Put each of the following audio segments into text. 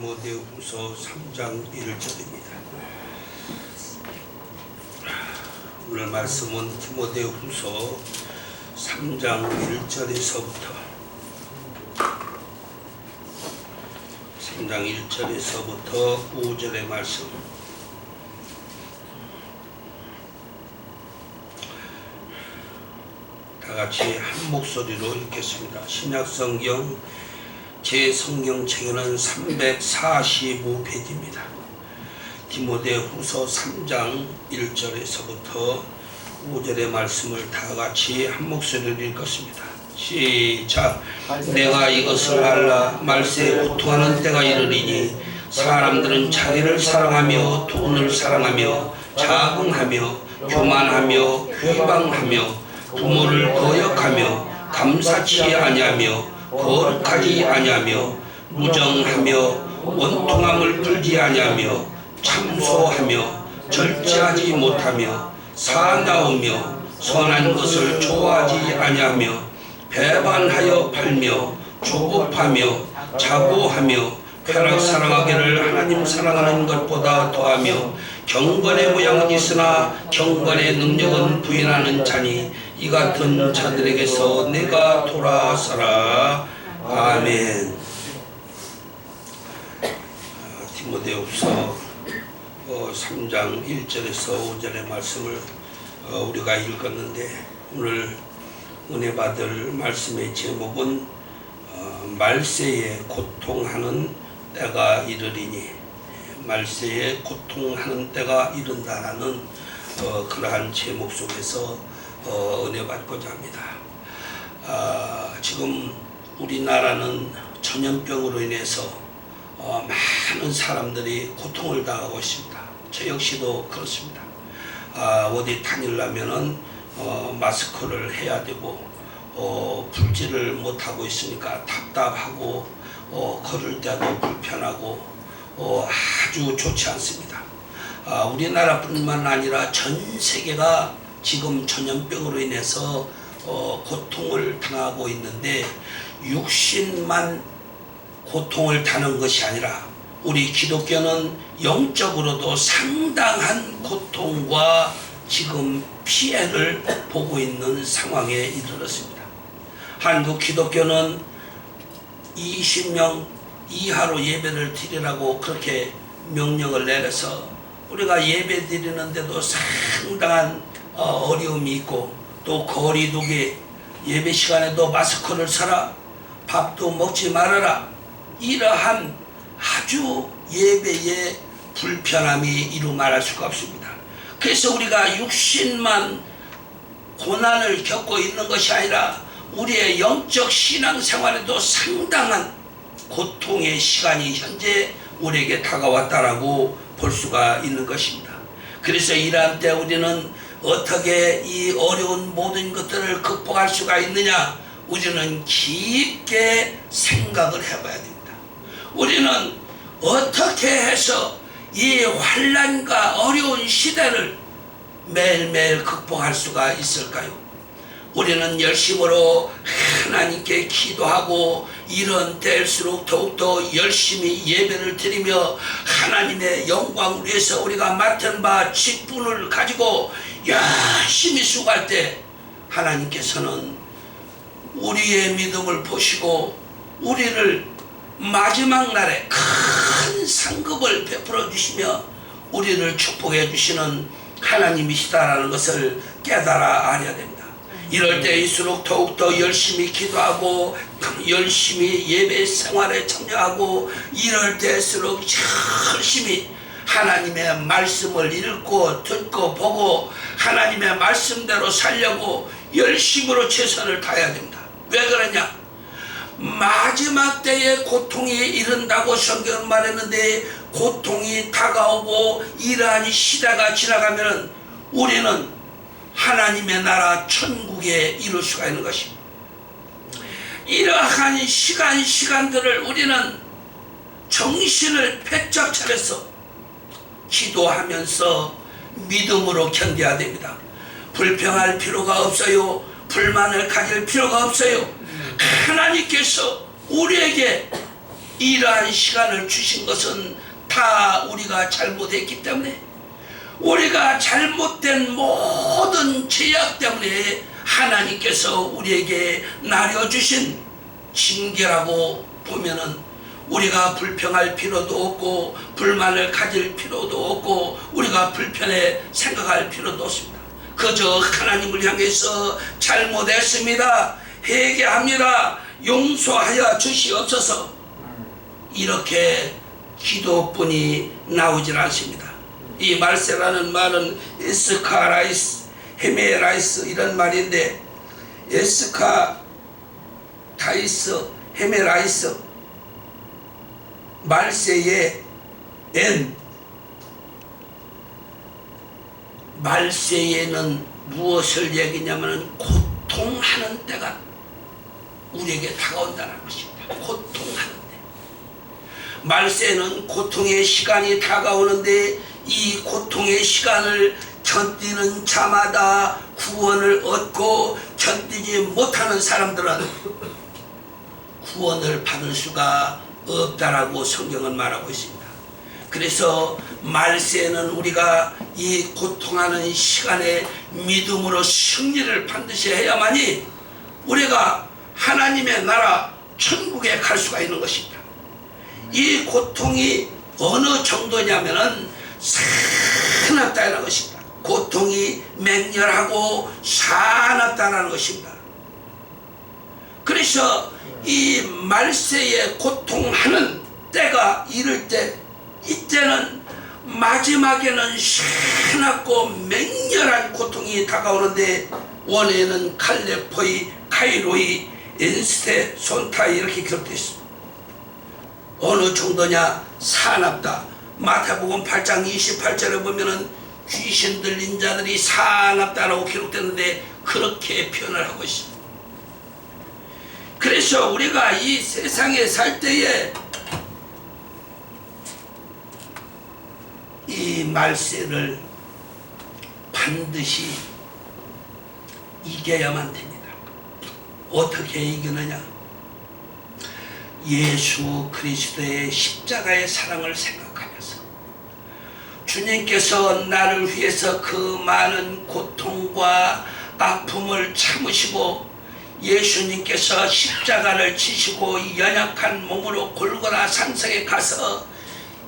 디모데후서 3장 1절입니다. 오늘 말씀은 디모데후서 3장 1절에서부터 5절의 말씀, 다같이 한 목소리로 읽겠습니다. 신약성경 제 성경책에는 345페이지입니다. 디모데후서 3장 1절에서부터 5절의 말씀을 다같이 한 목소리로 읽겠습니다. 시작. 내가 이것을 알라. 말세에 고통하는 때가 이르리니 사람들은 자기를 사랑하며 돈을 사랑하며 자긍하며 교만하며 비방하며 부모를 거역하며 감사치 아니하며 거룩하지 아니하며 무정하며 원통함을 풀지 아니하며 참소하며 절제하지 못하며 사나우며 선한 것을 좋아하지 아니하며 배반하여 팔며 조급하며 자고하며 쾌락 사랑하기를 하나님 사랑하는 것보다 더하며 경건의 모양은 있으나 경건의 능력은 부인하는 자니 이 같은 자들에게서 내가 돌아서라. 아멘. 디모데후서 3장 1절에서 5절의 말씀을 우리가 읽었는데, 오늘 은혜 받을 말씀의 제목은 말세에 고통하는 때가 이르리니, 말세에 고통하는 때가 이른다라는 그러한 제목 속에서 은혜 받고자 합니다. 지금 우리나라는 전염병으로 인해서 많은 사람들이 고통을 당하고 있습니다. 저 역시도 그렇습니다. 어디 다니려면은 마스크를 해야 되고 풀지를 못하고 있으니까 답답하고 걸을 때도 불편하고 아주 좋지 않습니다. 우리나라뿐만 아니라 전 세계가 지금 전염병으로 인해서 고통을 당하고 있는데, 육신만 고통을 당하는 것이 아니라 우리 기독교는 영적으로도 상당한 고통과 지금 피해를 보고 있는 상황에 이르렀습니다. 한국 기독교는 20명 이하로 예배를 드리라고 그렇게 명령을 내려서 우리가 예배 드리는데도 상당한 어려움이 있고, 또 거리두기, 예배 시간에도 마스크를 써라, 밥도 먹지 말아라, 이러한 아주 예배의 불편함이 이루 말할 수가 없습니다. 그래서 우리가 육신만 고난을 겪고 있는 것이 아니라 우리의 영적 신앙생활에도 상당한 고통의 시간이 현재 우리에게 다가왔다라고 볼 수가 있는 것입니다. 그래서 이러한 때 우리는 어떻게 이 어려운 모든 것들을 극복할 수가 있느냐, 우리는 깊게 생각을 해봐야 됩니다. 우리는 어떻게 해서 이 환난과 어려운 시대를 매일매일 극복할 수가 있을까요? 우리는 열심으로 하나님께 기도하고 이런 때일수록 더욱더 열심히 예배를 드리며 하나님의 영광을 위해서 우리가 맡은 바 직분을 가지고 열심히 수고할 때, 하나님께서는 우리의 믿음을 보시고 우리를 마지막 날에 큰 상급을 베풀어 주시며 우리를 축복해 주시는 하나님이시다라는 것을 깨달아 알아야 됩니다. 이럴 때일수록 더욱더 열심히 기도하고 열심히 예배 생활에 참여하고, 이럴 때일수록 열심히 하나님의 말씀을 읽고 듣고 보고 하나님의 말씀대로 살려고 열심으로 최선을 다해야 됩니다. 왜 그러냐? 마지막 때에 고통이 이른다고 성경은 말했는데, 고통이 다가오고 이러한 시대가 지나가면 우리는 하나님의 나라 천국에 이룰 수가 있는 것입니다. 이러한 시간들을 우리는 정신을 바짝 차려서 기도하면서 믿음으로 견뎌야 됩니다. 불평할 필요가 없어요. 불만을 가질 필요가 없어요. 하나님께서 우리에게 이러한 시간을 주신 것은 다 우리가 잘못했기 때문에, 우리가 잘못된 모든 죄악 때문에 하나님께서 우리에게 나려주신 징계라고 보면은, 우리가 불평할 필요도 없고 불만을 가질 필요도 없고 우리가 불편해 생각할 필요도 없습니다. 그저 하나님을 향해서 잘못했습니다, 회개합니다, 용서하여 주시옵소서, 이렇게 기도뿐이 나오질 않습니다. 이 말세라는 말은 에스카라이스, 헤메라이스 이런 말인데, 에스카 타이스 헤메라이스, 말세의 엔, 말세에는 무엇을 얘기냐면 고통하는 때가 우리에게 다가온다는 것입니다. 고통하는 때. 말세는 고통의 시간이 다가오는데, 이 고통의 시간을 견디는 자마다 구원을 얻고, 견디지 못하는 사람들은 구원을 받을 수가 없다라고 성경은 말하고 있습니다. 그래서 말세는 우리가 이 고통하는 시간에 믿음으로 승리를 반드시 해야만이 우리가 하나님의 나라 천국에 갈 수가 있는 것입니다. 이 고통이 어느 정도냐면은 사납다는 것입니다. 고통이 맹렬하고 사납다는 것입니다. 그래서 이 말세에 고통하는 때가 이를 때, 이때는 마지막에는 사납고 맹렬한 고통이 다가오는데, 원에는 칼레포이, 카이로이, 엔스테, 손타이 이렇게 기록되어 있습니다. 어느 정도냐? 사납다. 마태복음 8장 28절에 보면은 귀신 들린 자들이 사납다라고 기록되는데, 그렇게 표현을 하고 있습니다. 그래서 우리가 이 세상에 살 때에 이 말세를 반드시 이겨야만 됩니다. 어떻게 이기느냐? 예수 그리스도의 십자가의 사랑을 생각하면서, 주님께서 나를 위해서 그 많은 고통과 아픔을 참으시고, 예수님께서 십자가를 지시고 연약한 몸으로 골고라 산성에 가서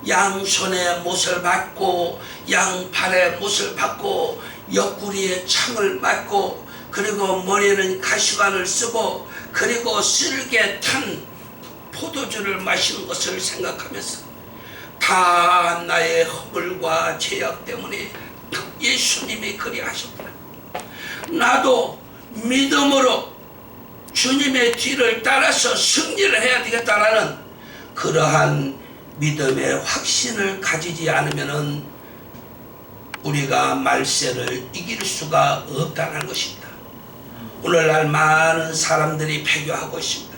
양손에 못을 받고 양팔에 못을 받고 옆구리에 창을 맞고, 그리고 머리에는 가시관을 쓰고, 그리고 쓸개 탄 포도주를 마시는 것을 생각하면서, 다 나의 허물과 죄악 때문에 예수님이 그리하셨구나, 나도 믿음으로 주님의 뒤를 따라서 승리를 해야 되겠다라는 그러한 믿음의 확신을 가지지 않으면은 우리가 말세를 이길 수가 없다는 것입니다. 오늘날 많은 사람들이 배교하고 있습니다.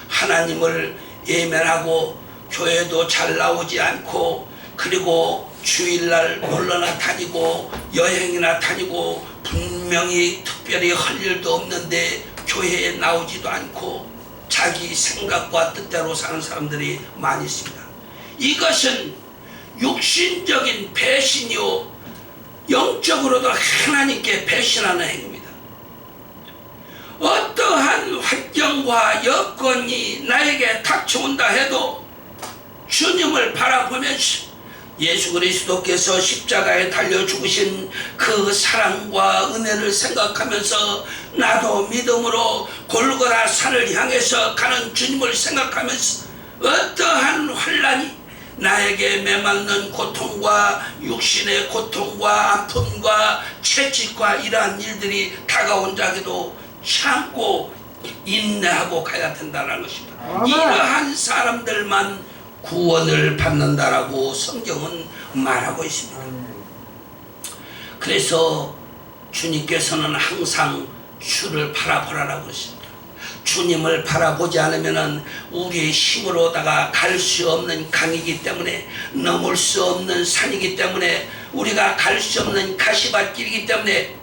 하나님을 예면하고 교회도 잘 나오지 않고, 그리고 주일날 놀러나 다니고 여행이나 다니고 분명히 특별히 할 일도 없는데 교회에 나오지도 않고 자기 생각과 뜻대로 사는 사람들이 많이 있습니다. 이것은 육신적인 배신이요, 영적으로도 하나님께 배신하는 행위입니다. 어떠한 환경과 여건이 나에게 닥쳐온다 해도 주님을 바라보면서 예수 그리스도께서 십자가에 달려 죽으신 그 사랑과 은혜를 생각하면서, 나도 믿음으로 골고라 산을 향해서 가는 주님을 생각하면서, 어떠한 환난이 나에게 매맞는 고통과 육신의 고통과 아픔과 채찍과 이러한 일들이 다가온 자에도 참고 인내하고 가야 된다는 것입니다. 이러한 사람들만 구원을 받는다라고 성경은 말하고 있습니다. 그래서 주님께서는 항상 주를 바라보라라고 했습니다. 주님을 바라보지 않으면 우리의 힘으로다가 갈 수 없는 강이기 때문에, 넘을 수 없는 산이기 때문에, 우리가 갈 수 없는 가시밭길이기 때문에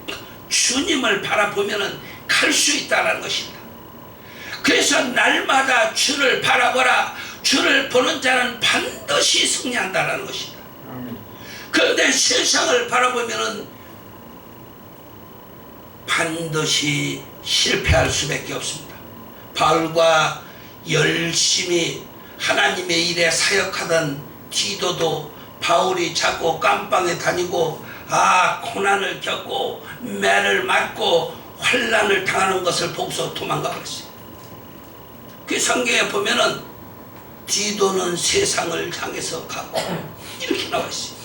주님을 바라보면 갈 수 있다는 것입니다. 그래서 날마다 주를 바라보라, 주를 보는 자는 반드시 승리한다는 것입니다. 아멘. 그런데 세상을 바라보면은 반드시 실패할 수밖에 없습니다. 바울과 열심히 하나님의 일에 사역하던 디도도 바울이 자꾸 깜빵에 다니고 고난을 겪고 매를 맞고 환난을 당하는 것을 보고서 도망가 버렸어요. 그 성경에 보면은 디도는 세상을 향해서 가고 이렇게 나와 있어요.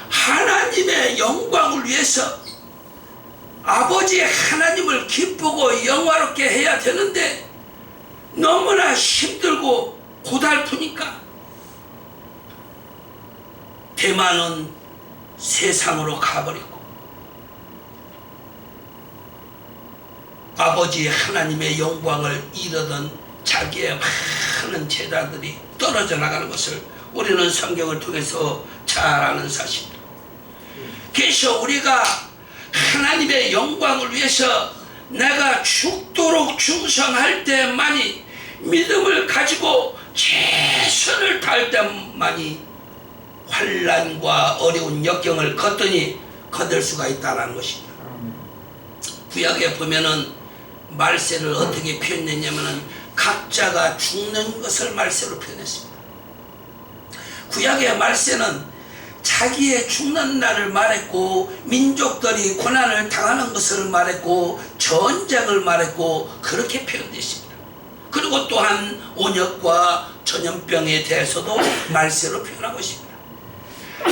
하나님의 영광을 위해서 아버지의 하나님을 기쁘고 영화롭게 해야 되는데 너무나 힘들고 고달프니까 대만은 세상으로 가버리고 아버지의 하나님의 영광을 이루던 자기의 많은 제자들이 떨어져 나가는 것을 우리는 성경을 통해서 잘 아는 사실입니다. 그래서 우리가 하나님의 영광을 위해서 내가 죽도록 충성할 때만이 믿음을 가지고 최선을 다할 때만이 환난과 어려운 역경을 걷더니 거둘 수가 있다는 것입니다. 구약에 보면은 말세를 어떻게 표현했냐면은 각자가 죽는 것을 말세로 표현했습니다. 구약의 말세는 자기의 죽는 날을 말했고 민족들이 고난을 당하는 것을 말했고 전쟁을 말했고 그렇게 표현됐습니다. 그리고 또한 온역과 전염병에 대해서도 말세로 표현하고 있습니다.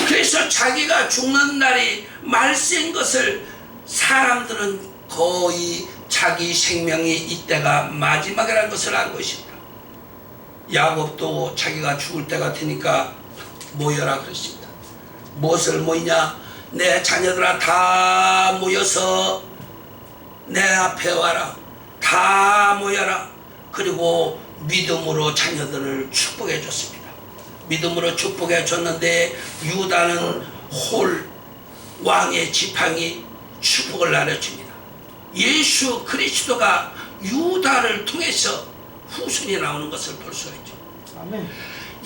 그래서 자기가 죽는 날이 말세인 것을 사람들은 거의 자기 생명이 이때가 마지막이라는 것을 알고 있습니다. 야곱도 자기가 죽을 때가 되니까 모여라 그랬습니다. 무엇을 모이냐? 내 자녀들아 다 모여서 내 앞에 와라. 다 모여라. 그리고 믿음으로 자녀들을 축복해 줬습니다. 믿음으로 축복해 줬는데 유다는 홀 왕의 지팡이 축복을 나눠줍니다. 예수 그리스도가 유다를 통해서 후손이 나오는 것을 볼 수가 있죠. 아멘.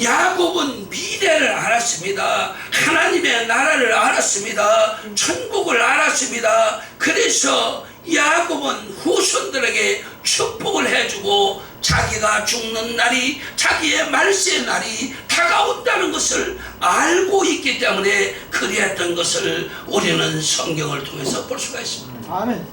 야곱은 미래를 알았습니다. 하나님의 나라를 알았습니다. 천국을 알았습니다. 그래서 야곱은 후손들에게 축복을 해주고 자기가 죽는 날이 자기의 말세 날이 다가온다는 것을 알고 있기 때문에 그리했던 것을 우리는 성경을 통해서 볼 수가 있습니다. 아멘.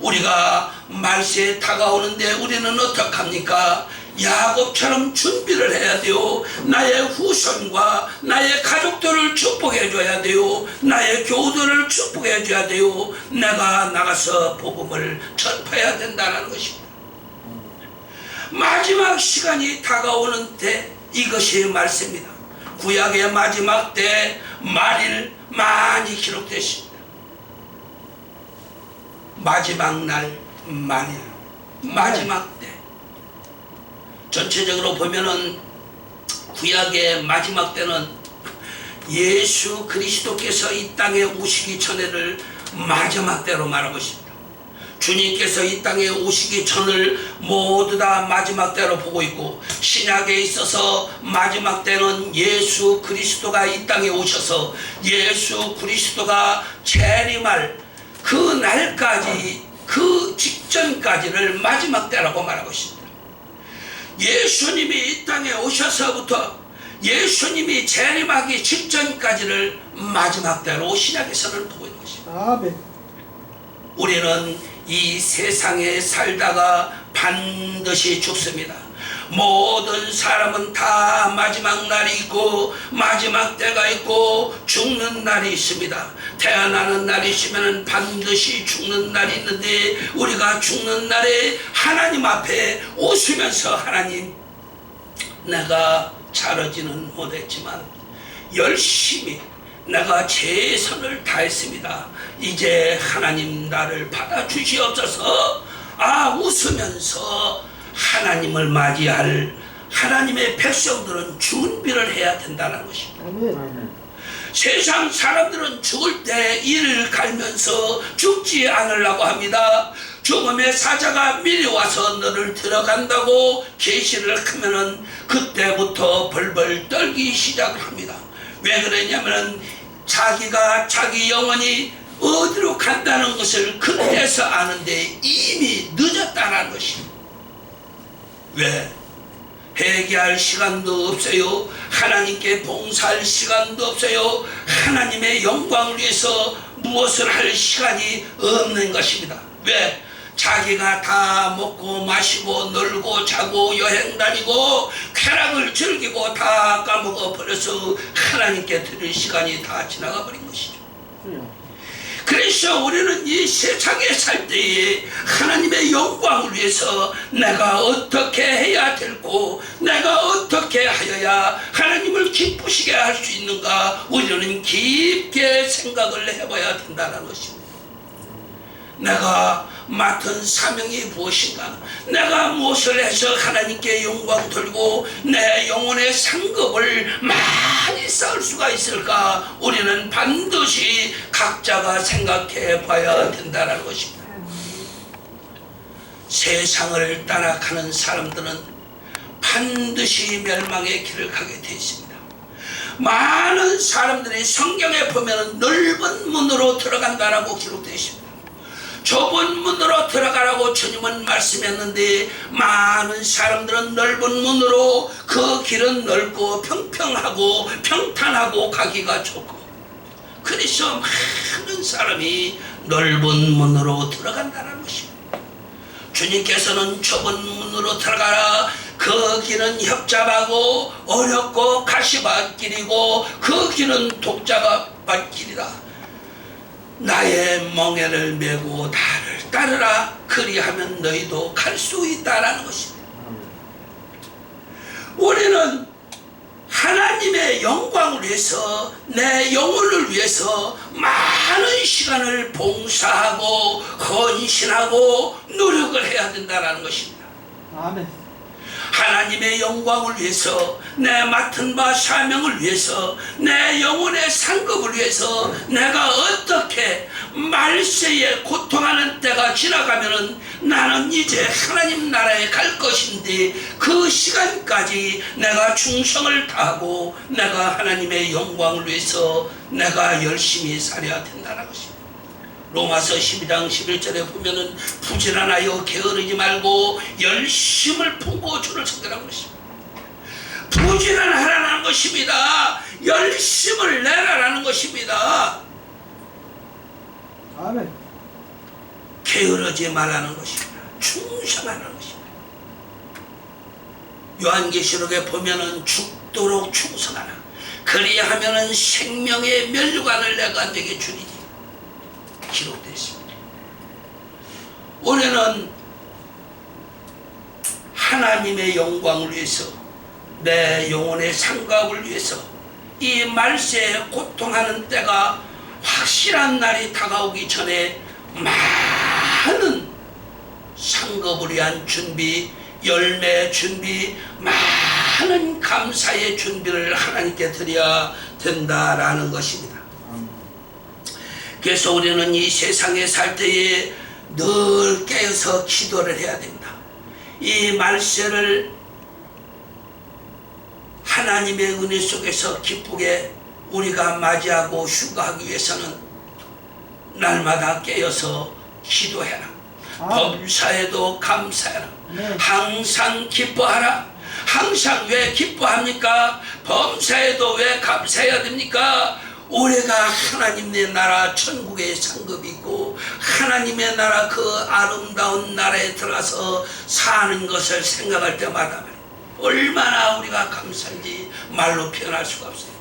우리가 말세에 다가오는데 우리는 어떡합니까? 야곱처럼 준비를 해야 돼요. 나의 후손과 나의 가족들을 축복해 줘야 돼요. 나의 교우들을 축복해 줘야 돼요. 내가 나가서 복음을 전파해야 된다는 것입니다. 마지막 시간이 다가오는 때 이것이 말씀입니다. 구약의 마지막 때 말일 많이 기록됐습니다. 마지막 날 말일, 마지막 때. 전체적으로 보면은 구약의 마지막 때는 예수 그리스도께서 이 땅에 오시기 전에를 마지막 때로 말하고 있습니다. 주님께서 이 땅에 오시기 전을 모두 다 마지막 때로 보고 있고, 신약에 있어서 마지막 때는 예수 그리스도가 이 땅에 오셔서 예수 그리스도가 재림할 그 날까지, 그 직전까지를 마지막 때라고 말하고 있습니다. 예수님이 이 땅에 오셔서부터 예수님이 재림하기 직전까지를 마지막 때로 신약에서는 보고 있는 것입니다. 아멘. 우리는 이 세상에 살다가 반드시 죽습니다. 모든 사람은 다 마지막 날이 있고 마지막 때가 있고 죽는 날이 있습니다. 태어나는 날이 있으면 반드시 죽는 날이 있는데, 우리가 죽는 날에 하나님 앞에 오시면서 하나님, 내가 잘하지는 못했지만 열심히 내가 최선을 다했습니다. 이제 하나님 나를 받아주시옵소서. 웃으면서 하나님을 맞이할 하나님의 백성들은 준비를 해야 된다는 것입니다. 아멘. 세상 사람들은 죽을 때 이를 갈면서 죽지 않으려고 합니다. 죽음의 사자가 미리 와서 너를 들어간다고 계시를 하면은 그때부터 벌벌 떨기 시작을 합니다. 왜 그러냐면은 자기가 자기 영혼이 어디로 간다는 것을 그때서 아는데 이미 늦었다는 것입니다. 왜? 회개할 시간도 없어요. 하나님께 봉사할 시간도 없어요. 하나님의 영광을 위해서 무엇을 할 시간이 없는 것입니다. 왜? 자기가 다 먹고 마시고 놀고 자고 여행 다니고 쾌락을 즐기고 다 까먹어 버려서 하나님께 드릴 시간이 다 지나가 버린 것이죠. 그래서 우리는 이 세상에 살 때에 하나님의 영광을 위해서 내가 어떻게 해야 될고 내가 어떻게 하여야 하나님을 기쁘시게 할 수 있는가 우리는 깊게 생각을 해봐야 된다는 것입니다. 내가 맡은 사명이 무엇인가, 내가 무엇을 해서 하나님께 영광 돌리고 내 영혼의 상급을 많이 쌓을 수가 있을까, 우리는 반드시 각자가 생각해 봐야 된다는 것입니다. 세상을 따라가는 사람들은 반드시 멸망의 길을 가게 되어 있습니다. 많은 사람들이 성경에 보면 넓은 문으로 들어간다라고 기록되어 있습니다. 좁은 문으로 들어가라고 주님은 말씀했는데 많은 사람들은 넓은 문으로, 그 길은 넓고 평평하고 평탄하고 가기가 좋고, 그래서 많은 사람이 넓은 문으로 들어간다는 것입니다. 주님께서는 좁은 문으로 들어가라, 그 길은 협잡하고 어렵고 가시밭길이고 그 길은 독자밭길이라, 나의 멍에를 메고 나를 따르라, 그리하면 너희도 갈 수 있다라는 것입니다. 우리는 하나님의 영광을 위해서, 내 영혼을 위해서 많은 시간을 봉사하고 헌신하고 노력을 해야 된다는 것입니다. 아멘. 하나님의 영광을 위해서, 내 맡은 바 사명을 위해서, 내 영혼의 상급을 위해서 내가 어떻게, 말세에 고통하는 때가 지나가면은 나는 이제 하나님 나라에 갈 것인데 그 시간까지 내가 충성을 다하고 내가 하나님의 영광을 위해서 내가 열심히 살아야 된다는 것입니다. 로마서 12장 11절에 보면은 부지런하여 게으르지 말고 열심을 품고 주를 섬기라는 것입니다. 부지런하라는 것입니다. 열심을 내라라는 것입니다. 아멘. 게으르지 말라는 것입니다. 충성하라는 것입니다. 요한계시록에 보면은 죽도록 충성하라, 그리하면은 생명의 면류관을 내가 내게 주리니 기록되어 있습니다. 우리는 하나님의 영광을 위해서, 내 영혼의 상급을 위해서 이 말세에 고통하는 때가 확실한 날이 다가오기 전에 많은 상급을 위한 준비, 열매 준비, 많은 감사의 준비를 하나님께 드려야 된다라는 것입니다. 그래서 우리는 이 세상에 살 때에 늘 깨어서 기도를 해야 됩니다. 이 말세를 하나님의 은혜 속에서 기쁘게 우리가 맞이하고 휴가하기 위해서는 날마다 깨어서 기도해라. 범사에도 감사해라. 항상 기뻐하라. 항상 왜 기뻐합니까? 범사에도 왜 감사해야 됩니까? 우리가 하나님의 나라 천국의 상급이 있고 하나님의 나라, 그 아름다운 나라에 들어가서 사는 것을 생각할 때마다 얼마나 우리가 감사한지 말로 표현할 수가 없어요.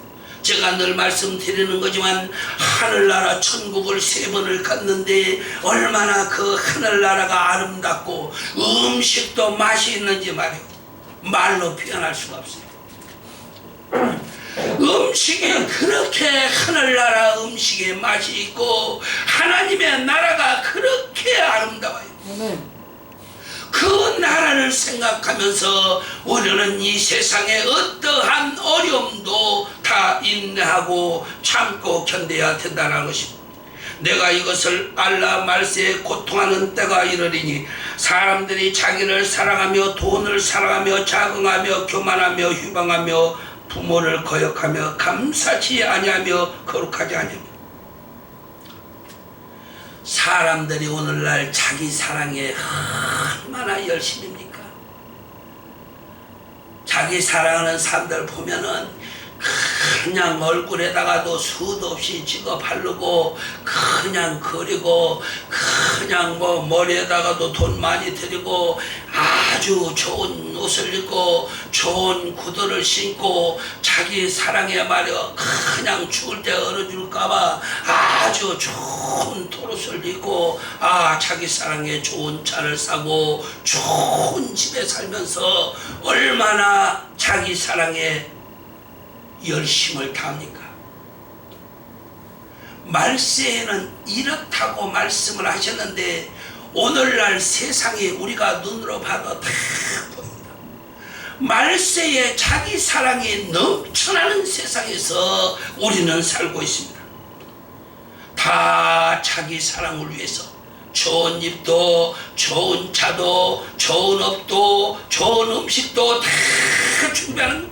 제가 늘 말씀드리는 거지만 하늘나라 천국을 3번을 갔는데 얼마나 그 하늘나라가 아름답고 음식도 맛이 있는지 말이에요. 말로 표현할 수가 없어요. 음식이 그렇게, 하늘나라 음식에 맛이 있고 하나님의 나라가 그렇게 아름다워요. 그 나라를 생각하면서 우리는 이 세상의 어떠한 어려움도 다 인내하고 참고 견뎌야 된다는 것입니다. 내가 이것을 알라 말세에 고통하는 때가 이르리니 사람들이 자기를 사랑하며 돈을 사랑하며 자긍하며 교만하며 휴방하며 부모를 거역하며 감사치 아니하며 거룩하지 아니하며. 사람들이 오늘날 자기 사랑에 얼마나 열심입니까? 자기 사랑하는 사람들 보면은 그냥 얼굴에다가도 수도 없이 찍어 바르고 그냥 그리고 그냥 뭐 머리에다가도 돈 많이 들이고 아주 좋은 옷을 입고 좋은 구두를 신고 자기 사랑에 말이야 그냥 죽을 때 얼어줄까봐 아주 좋은 도옷을 입고 자기 사랑에 좋은 차를 사고 좋은 집에 살면서 얼마나 자기 사랑에 열심을 다합니까? 말세에는 이렇다고 말씀을 하셨는데 오늘날 세상에 우리가 눈으로 봐도 다 보입니다. 말세에 자기 사랑이 넘쳐나는 세상에서 우리는 살고 있습니다. 다 자기 사랑을 위해서 좋은 집도 좋은 차도 좋은 업도 좋은 음식도 다 준비하는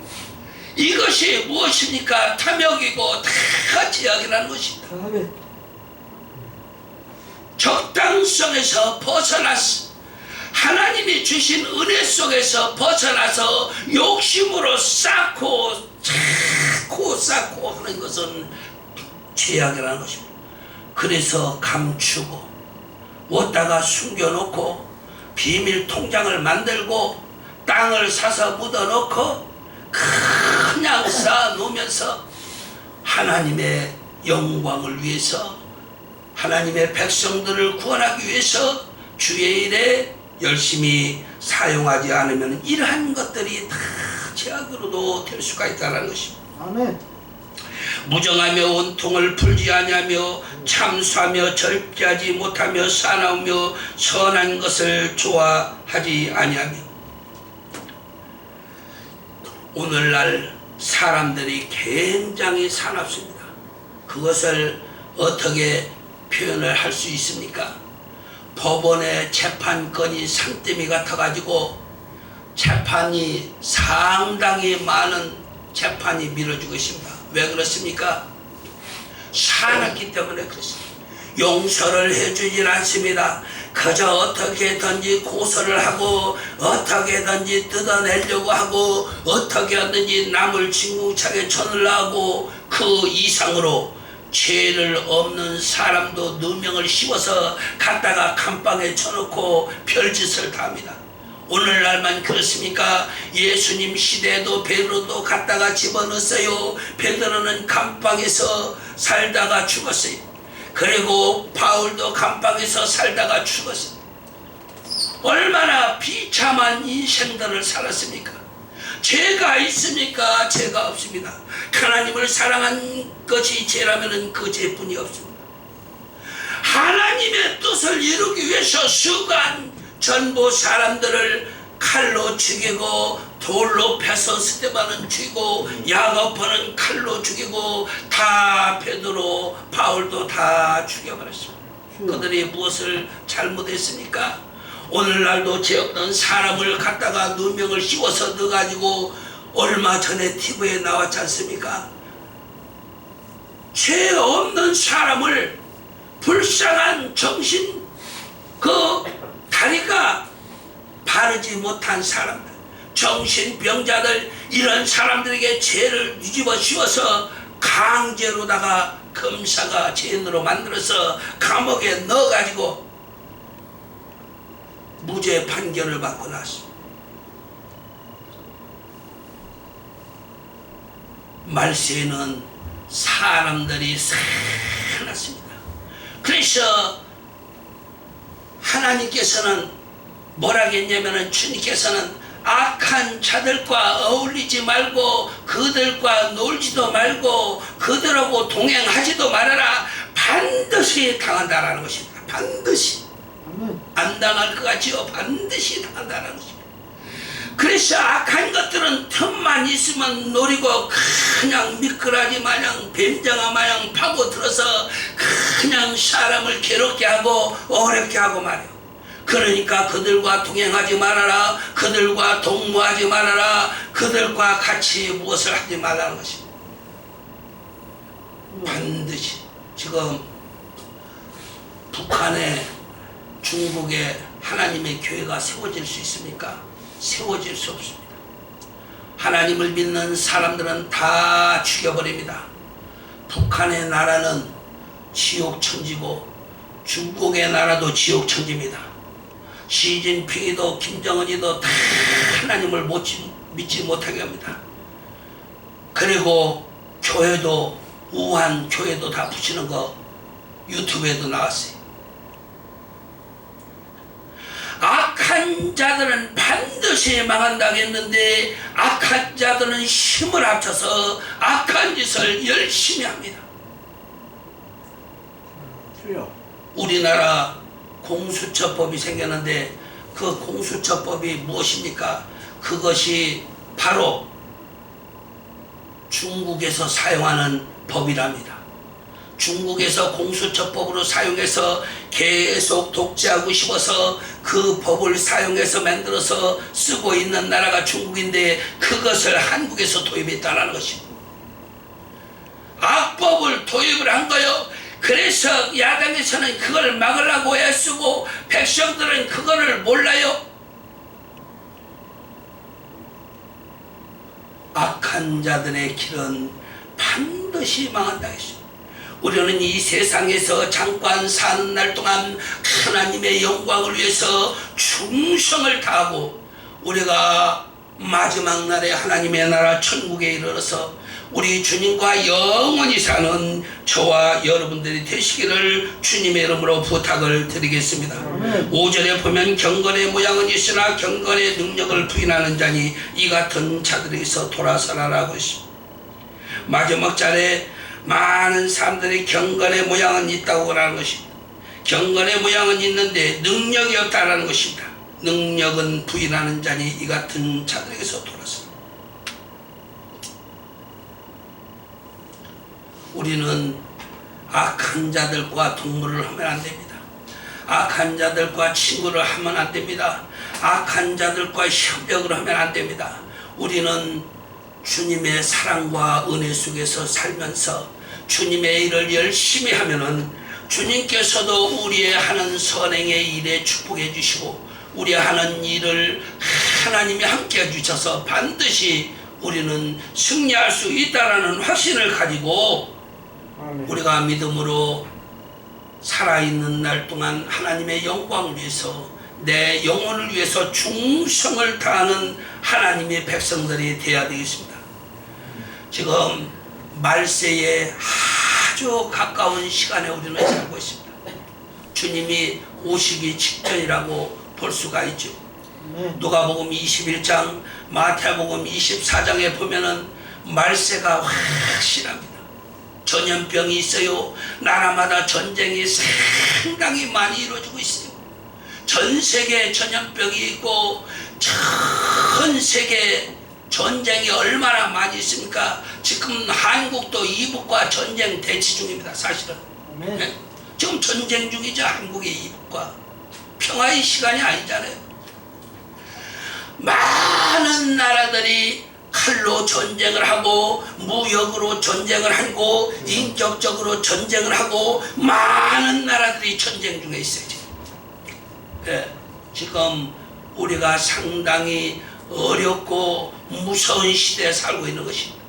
이것이 무엇입니까? 탐욕이고 다 제약이라는 것입니다. 적당성에서 벗어나서 하나님이 주신 은혜 속에서 벗어나서 욕심으로 쌓고 하는 것은 죄악이라는 것입니다. 그래서 감추고 어디다가 숨겨놓고 비밀 통장을 만들고 땅을 사서 묻어놓고 그냥 쌓아놓으면서 하나님의 영광을 위해서 하나님의 백성들을 구원하기 위해서 주의 일에 열심히 사용하지 않으면 이러한 것들이 다 죄악으로도 될 수가 있다는 것입니다. 아멘. 무정하며 원통을 풀지 아니하며 참수하며 절제하지 못하며 사나우며 선한 것을 좋아하지 아니하며. 오늘날 사람들이 굉장히 사납습니다. 그것을 어떻게 표현을 할 수 있습니까? 법원의 재판건이 산더미 같아가지고 재판이 상당히 많은 재판이 미뤄지고 있습니다. 왜 그렇습니까? 사납기 때문에 그렇습니다. 용서를 해주질 않습니다. 그저 어떻게든지 고소를 하고 어떻게든지 뜯어내려고 하고 어떻게 하든지 남을 진궁차게 쳐넣으려고 그 이상으로 죄를 없는 사람도 누명을 씌워서 갖다가 감방에 쳐놓고 별짓을 다 합니다. 오늘날만 그렇습니까? 예수님 시대에도 베드로도 갖다가 집어넣었어요. 베드로는 감방에서 살다가 죽었어요. 그리고 바울도 감방에서 살다가 죽었어요. 얼마나 비참한 인생들을 살았습니까? 죄가 있습니까? 죄가 없습니다. 하나님을 사랑한 것이 죄라면 그 죄뿐이 없습니다. 하나님의 뜻을 이루기 위해서 수간 전부 사람들을 칼로 죽이고 돌로 패서 스데반은 죽이고 야고보는 칼로 죽이고 다 베드로 바울도 다 죽여버렸습니다. 그들이 무엇을 잘못했습니까? 오늘날도 죄 없는 사람을 갖다가 누명을 씌워서 넣어가지고 얼마 전에 TV에 나왔지 않습니까? 죄 없는 사람을 불쌍한 정신 그 다리가 바르지 못한 사람들 정신병자들 이런 사람들에게 죄를 뒤집어 씌워서 강제로다가 검사가 죄인으로 만들어서 감옥에 넣어가지고 무죄 판결을 받고 났습니다. 말세에는 사람들이 사납습니다. 그래서 하나님께서는 뭐라겠냐면은 주님께서는 악한 자들과 어울리지 말고 그들과 놀지도 말고 그들하고 동행하지도 말아라. 반드시 당한다라는 것입니다. 반드시. 안 당할 것 같지요? 반드시 당한다는 것입니다. 그래서 악한 것들은 틈만 있으면 노리고 그냥 미꾸라지 마냥 뱀장아 마냥 파고들어서 그냥 사람을 괴롭게 하고 어렵게 하고 말이요. 그러니까 그들과 동행하지 말아라, 그들과 동무하지 말아라, 그들과 같이 무엇을 하지 말라는 것입니다. 반드시 지금 북한에, 중국에 하나님의 교회가 세워질 수 있습니까? 세워질 수 없습니다. 하나님을 믿는 사람들은 다 죽여버립니다. 북한의 나라는 지옥 천지고 중국의 나라도 지옥 천지입니다. 시진핑이도 김정은이도 다 하나님을 믿지 못하게 합니다. 그리고 교회도, 우한 교회도 다 붙이는 거 유튜브에도 나왔어요. 악한 자들은 반드시 망한다고 했는데 악한 자들은 힘을 합쳐서 악한 짓을 열심히 합니다. 우리나라 공수처법이 생겼는데 그 공수처법이 무엇입니까? 그것이 바로 중국에서 사용하는 법이랍니다. 중국에서 공수처법으로 사용해서 계속 독재하고 싶어서 그 법을 사용해서 만들어서 쓰고 있는 나라가 중국인데 그것을 한국에서 도입했다는 것입니다. 악법을 도입을 한 거요. 그래서 야당에서는 그걸 막으려고 애쓰고 백성들은 그거를 몰라요. 악한 자들의 길은 반드시 망한다 했습니다. 우리는 이 세상에서 잠깐 사는 날 동안 하나님의 영광을 위해서 충성을 다하고 우리가 마지막 날에 하나님의 나라 천국에 이르러서 우리 주님과 영원히 사는 저와 여러분들이 되시기를 주님의 이름으로 부탁을 드리겠습니다. 5절에 보면 경건의 모양은 있으나 경건의 능력을 부인하는 자니 이 같은 자들에게서 돌아서라라고 했습니다. 마지막 절에 많은 사람들이 경건의 모양은 있다고 하는 것입니다. 경건의 모양은 있는데 능력이 없다는 것입니다. 능력은 부인하는 자니 이 같은 자들에게서 돌아서. 우리는 악한 자들과 동물을 하면 안 됩니다. 악한 자들과 친구를 하면 안 됩니다. 악한 자들과 협력을 하면 안 됩니다. 우리는 주님의 사랑과 은혜 속에서 살면서 주님의 일을 열심히 하면은 주님께서도 우리의 하는 선행의 일에 축복해 주시고 우리 하는 일을 하나님이 함께 해주셔서 반드시 우리는 승리할 수 있다라는 확신을 가지고 우리가 믿음으로 살아있는 날 동안 하나님의 영광을 위해서 내 영혼을 위해서 충성을 다하는 하나님의 백성들이 되어야 되겠습니다. 지금 말세에 아주 가까운 시간에 우리는 살고 있습니다. 주님이 오시기 직전이라고 볼 수가 있죠. 누가복음 21장, 마태복음 24장에 보면은 말세가 확실합니다. 전염병이 있어요. 나라마다 전쟁이 상당히 많이 이루어지고 있어요. 전 세계에 전염병이 있고 전 세계 전쟁이 얼마나 많이 있습니까? 지금 한국도 이북과 전쟁 대치 중입니다. 사실은 네? 지금 전쟁 중이죠. 한국의 이북과 평화의 시간이 아니잖아요. 많은 나라들이 칼로 전쟁을 하고 무역으로 전쟁을 하고 인격적으로 전쟁을 하고 많은 나라들이 전쟁 중에 있어요. 지금. 네, 지금 우리가 상당히 어렵고 무서운 시대에 살고 있는 것입니다.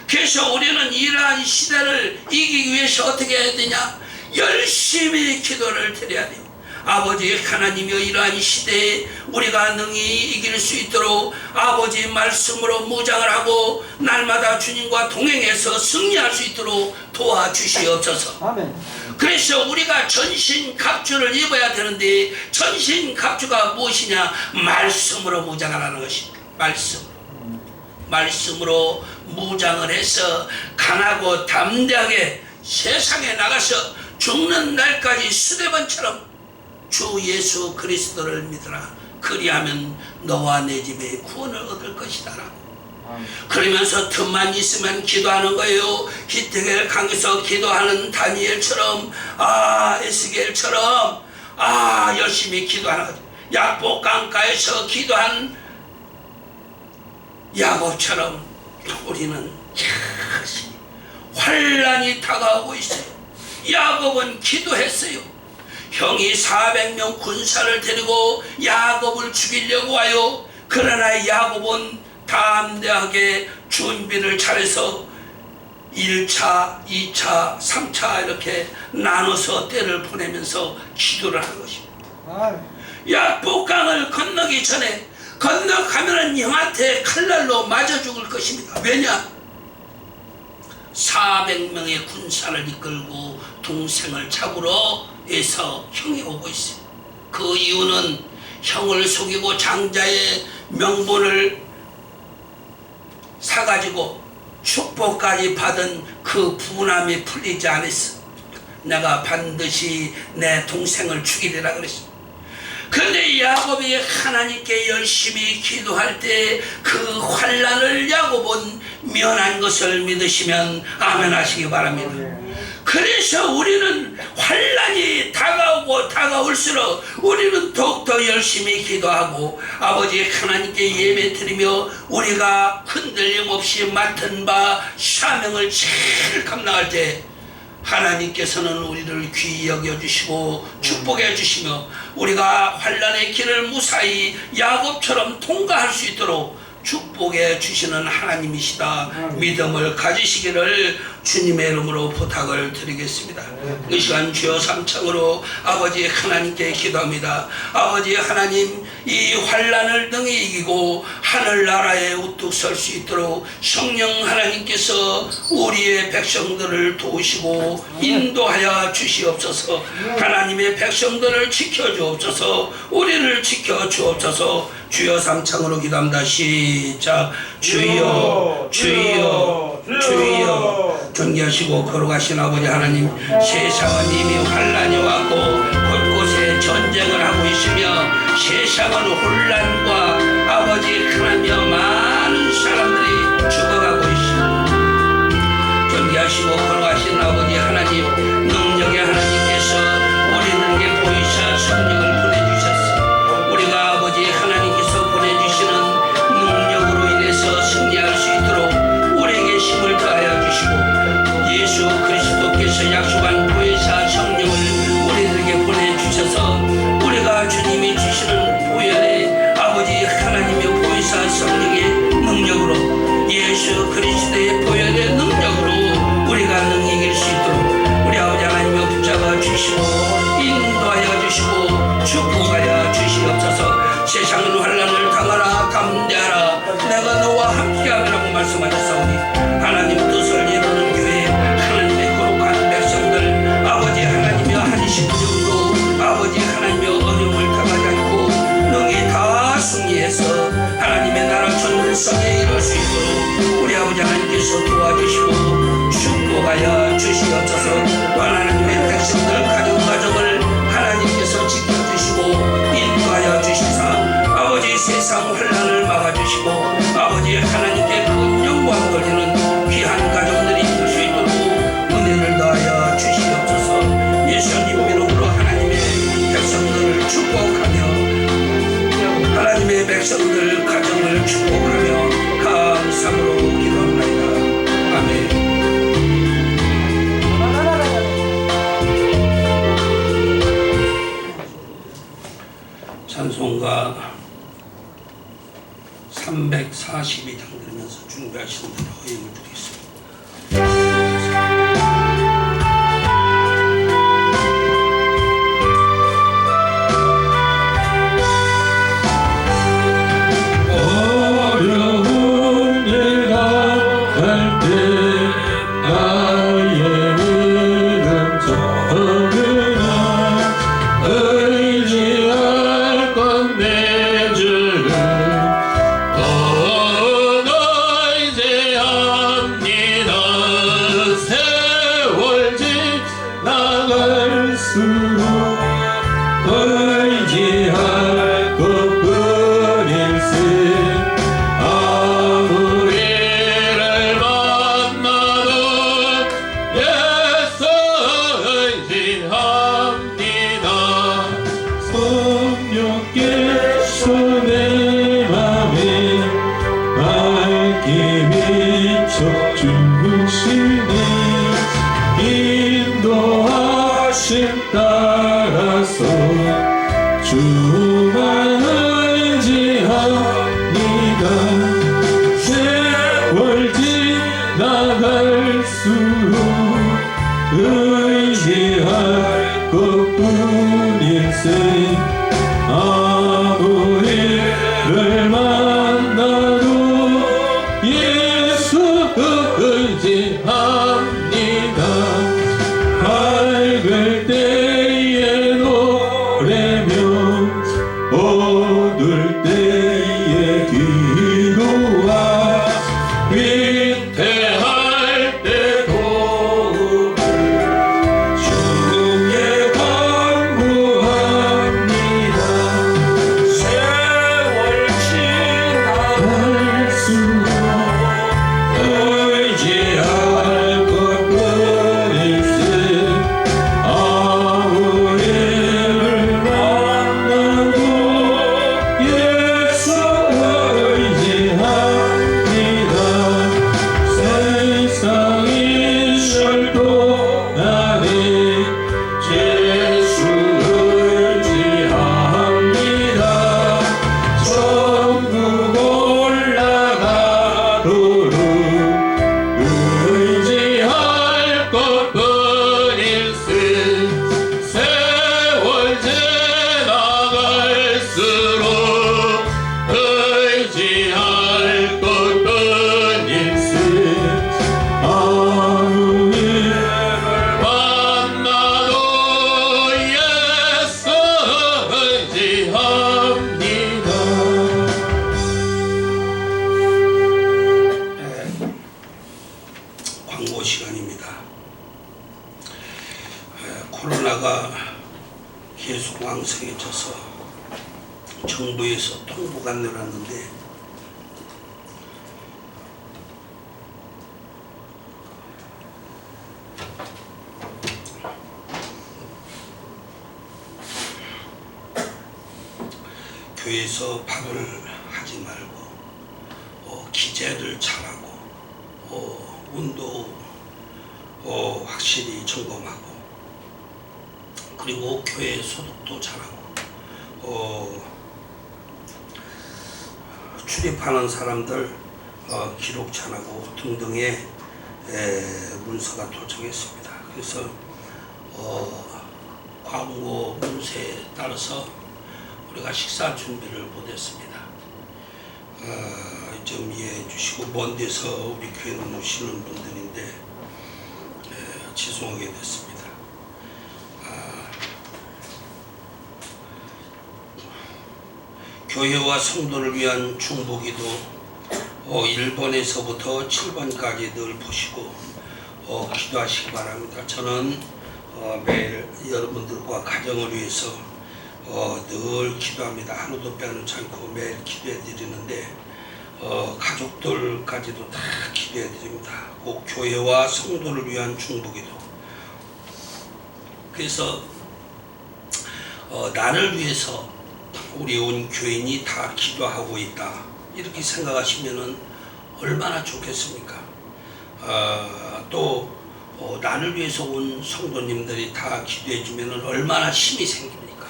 그래서 우리는 이러한 시대를 이기기 위해서 어떻게 해야 되냐? 열심히 기도를 드려야 돼요. 아버지 하나님이여, 이러한 시대에 우리가 능히 이길 수 있도록 아버지 말씀으로 무장을 하고 날마다 주님과 동행해서 승리할 수 있도록 도와주시옵소서. 아멘. 그래서 우리가 전신갑주를 입어야 되는데 전신갑주가 무엇이냐? 말씀으로 무장을 하는 것입니다. 말씀으로 무장을 해서 강하고 담대하게 세상에 나가서 죽는 날까지 스데반처럼 주 예수 그리스도를 믿으라. 그리하면 너와 내 집에 구원을 얻을 것이다 라고. 그러면서 틈만 있으면 기도하는 거예요. 기태겔 강에서 기도하는 다니엘처럼, 에스겔처럼, 열심히 기도하는 거죠. 약복 강가에서 기도한 야곱처럼 우리는 열심히, 환란이 다가오고 있어요. 야곱은 기도했어요. 형이 400명 군사를 데리고 야곱을 죽이려고 와요. 그러나 야곱은 담대하게 준비를 잘해서 1차, 2차, 3차 이렇게 나눠서 때를 보내면서 기도를 하는 것입니다. 야복강을 건너기 전에, 건너가면은 형한테 칼날로 맞아 죽을 것입니다. 왜냐? 400명의 군사를 이끌고 동생을 잡으러 해서 형이 오고 있어요. 그 이유는 형을 속이고 장자의 명분을 사가지고 축복까지 받은 그 분함이 풀리지 않았어. 내가 반드시 내 동생을 죽이리라 그랬어. 그런데 야곱이 하나님께 열심히 기도할 때 그 환난을 야곱은 면한 것을 믿으시면 아멘 하시기 바랍니다. 그래서 우리는 환난이 다가오고 다가올수록 우리는 더욱더 열심히 기도하고 아버지 하나님께 예배드리며 우리가 흔들림 없이 맡은 바 사명을 잘 감당할 때 하나님께서는 우리를 귀히 여겨주시고 축복해 주시며 우리가 환난의 길을 무사히 야곱처럼 통과할 수 있도록 축복해 주시는 하나님이시다 믿음을 가지시기를 주님의 이름으로 부탁을 드리겠습니다. 이 시간 주여 삼창으로 아버지 하나님께 기도합니다. 아버지 하나님, 이 환난을 능히 이기고 하늘나라에 우뚝 설 수 있도록 성령 하나님께서 우리의 백성들을 도우시고 인도하여 주시옵소서. 하나님의 백성들을 지켜주옵소서. 우리를 지켜주옵소서. 주여 삼창으로 기도합니다. 시작. 주여 주여 주여. 존귀하시고 거룩하신 아버지 하나님, 세상은 이미 환란이 왔고 곳곳에 전쟁을 하고 있으며 세상은 혼란과 아버지 하나님여 많은 사람들이 죽어가고 있습니다. 존귀하시고 거룩하신 아버지 하나님, 능력의 하나님께서 우리들에게 보이사 성령을 보내주셨습니다. 우리가 아버지 하나님께서 보내주시는 능력으로 인해서 승리할 수 있도록 우리에게 힘을 더하여 주시고 예수 그리스도께서 약속한 보혜사 성령을 우리들에게 보내주셔서 우리가 주님이 주시는 보혈의 아버지 하나님의 보혜사 성령의 능력으로, 예수 그리스도의 보혈의 능력으로 우리가 능히 이길 수 있도록 우리 아버지 하나님을 붙잡아 주시고 인도하여 주시고 축복하여 주시옵소서. 세상은 환난을 당하라, 담대하라, 내가 너와 함께하리라고 말씀하셨사오니 하나님 뜻을 이루는 교회, 하나님의 거룩한 백성들, 아버지 하나님여 한시 부족도 아버지 하나님여 어려움을 당하지 않고 능히 다 승리해서 하나님의 나라 전능성에 이룰 수 있도록 우리 아버지 하나님께서 도와주시고 축복하여 주시옵소서. 또 하나님의 백성들 가정을 하나님께서 지켜주시고 인도하여 주시사 아버지 세상 환난을 막아주시고 아버지 하나님께 큰 영광 돌리는 귀한 가정들이 있을 수 있도록 은혜를 더하여 주시옵소서. 예수님 이름으로 하나님의 백성들을 축복하며 하나님의 백성들 가정을 축복하며 감사함으로 기도합니다. 아멘. 찬송가 342장 들으면서 준비하시는 대로 허임을 드리겠습니다. 내 주시니 인도하심 따라서 주만 의지합니다. 세월 지나갈수록 의지할 것뿐일세. 아무 일을 만나도 예수 의지합니다. 밝을 때에 노래며 어두울 때에 기도와 위태할 때도 주께 간구합니다. 세월 지나갈수록 의지할 것뿐일세. 아무 일을 만나도 예수 의지합니다. 세상이 절도 나니 예수 의지합니다. 천국 올라가도록 의지할 것뿐일세. 세월 지나갈수록 의지할 것뿐일세. 아무 일을 만나도 예수 의지합니다. 광고 시간입니다. 코로나가 계속 왕성해져서 정부에서 통보가 내놨는데 교회에서 밥을 하지 말고 기재를 잘하고 운도 확실히 점검하고 그리고 교회 소득도 잘하고 출입하는 사람들 기록 잘하고 등등의 문서가 도착했습니다. 그래서 광고 문서에 따라서 우리가 식사 준비를 못했습니다. 좀 이해해 주시고 먼 데서 우리 교회는 오시는 분들인데 죄송하게 됐습니다. 교회와 성도를 위한 중보기도 1번에서부터 7번까지 늘 보시고 기도하시기 바랍니다. 저는 매일 여러분들과 가정을 위해서 늘 기도합니다. 하루도 빼놓지 않고 매일 기도해 드리는데 가족들까지도 다 기도해 드립니다. 꼭 교회와 성도를 위한 중보기도. 그래서 나를 위해서 우리 온 교인이 다 기도하고 있다 이렇게 생각하시면은 얼마나 좋겠습니까? 또 나를 위해서 온 성도님들이 다 기도해 주면은 얼마나 힘이 생깁니까?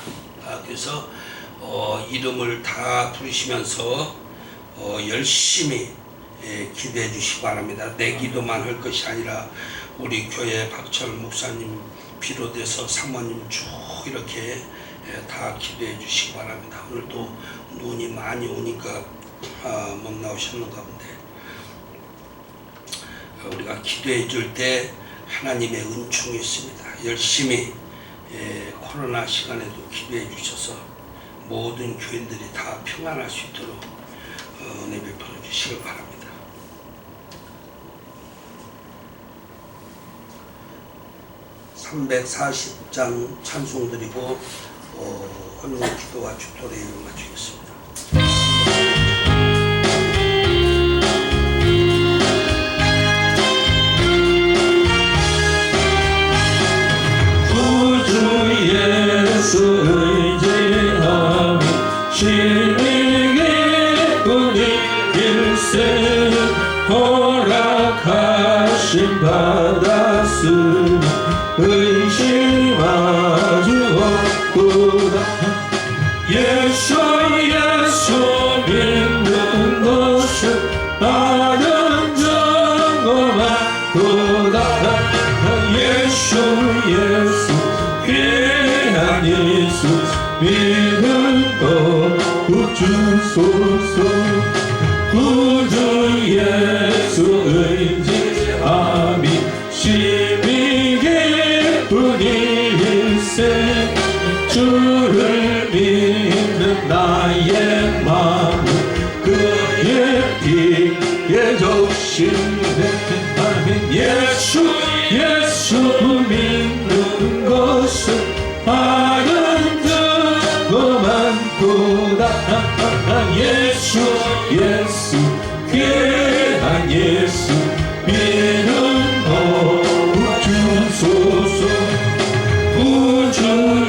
그래서 이름을 다 부르시면서 열심히 기도해 주시기 바랍니다. 내 기도만 할 것이 아니라 우리 교회 박철 목사님 비롯해서 사모님 쭉 이렇게 다 기도해 주시기 바랍니다. 오늘도 눈이 많이 오니까 못 나오셨는가 본데 우리가 기도해 줄 때 하나님의 은총이 있습니다. 열심히 코로나 시간에도 기도해 주셔서 모든 교인들이 다 평안할 수 있도록 은혜 베풀어 주시길 바랍니다. (340장) 찬송 드리고 헌금 기도와 축도를 마치겠습니다. 구주 예수 의지하며 힘이 기쁜 이 일생 허락하 부르심 받았으니 의심하지 없도다. 예수 믿는 것은 다른 증거만도다. 예수 귀한 예수 믿는 것 주소서. 구주 예수 의지함이 12개 뿐일세. 주를 믿는 나의 마음 그의 피에 적시네. 예수 믿는 것은 다른 증거만도다. 예수 귀한 예수 믿는 것 주소서. 구주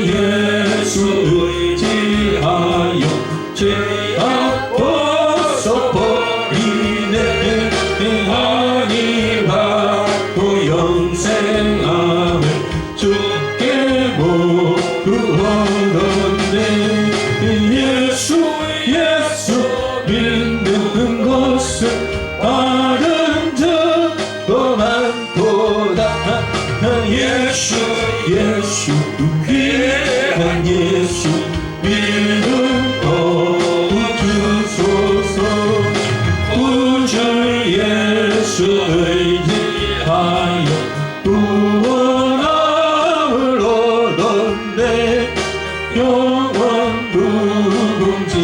예수 의지하여 죄악 벗어버리네. 하니 받고 영생함을 주께 모두 얻었네. 예수 믿는 것은 다른 증거만도다. 예수 귀한 예수 믿는 것 주소서. 구주 예수 의지하여 구원함을 얻었네. 영원 누군지라도록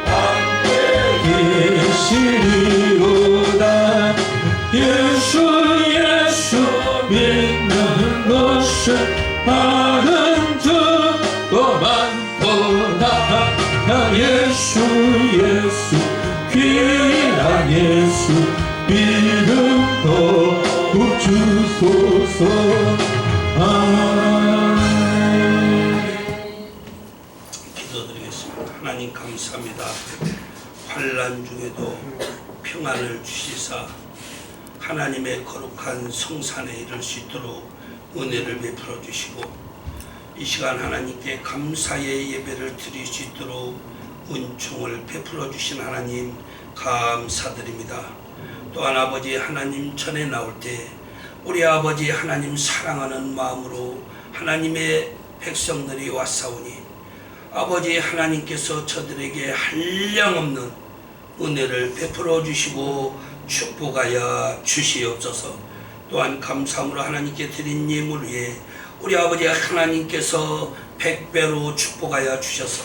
함께 계시리로다. 예수 믿는 것은 다른 증거만도다. 예수 귀한 예수 믿는 것 주소서. 기도드리겠습니다. 하나님 감사합니다. 환난 중에도 평안을 주시사 하나님의 거룩한 성산에 이를 수 있도록 은혜를 베풀어 주시고, 이 시간 하나님께 감사의 예배를 드릴 수 있도록 은총을 베풀어 주신 하나님 감사드립니다. 또한 아버지 하나님 전에 나올 때 우리 아버지 하나님 사랑하는 마음으로 하나님의 백성들이 왔사오니 아버지 하나님께서 저들에게 한량없는 은혜를 베풀어 주시고 축복하여 주시옵소서. 또한 감사함으로 하나님께 드린 예물 위에 우리 아버지 하나님께서 100배로 축복하여 주셔서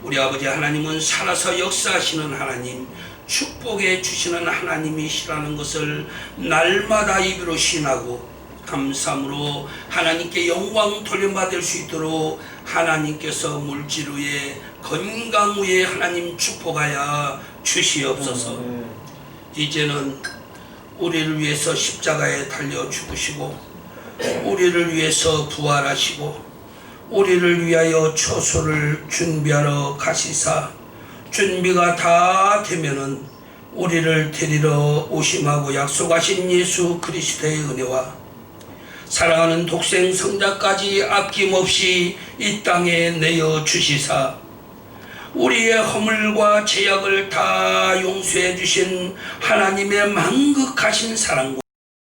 우리 아버지 하나님은 살아서 역사하시는 하나님, 축복해 주시는 하나님이시라는 것을 날마다 입으로 신하고 감사함으로 하나님께 영광 돌려받을 수 있도록 하나님께서 물질 위에 건강 위에 하나님 축복하여 주시옵소서. 이제는 우리를 위해서 십자가에 달려 죽으시고 우리를 위해서 부활하시고 우리를 위하여 처소를 준비하러 가시사 준비가 다 되면은 우리를 데리러 오심하고 약속하신 예수 그리스도의 은혜와 사랑하는 독생 성자까지 아낌없이 이 땅에 내어 주시사 우리의 허물과 죄악을 다 용서해 주신 하나님의 만극하신 사랑과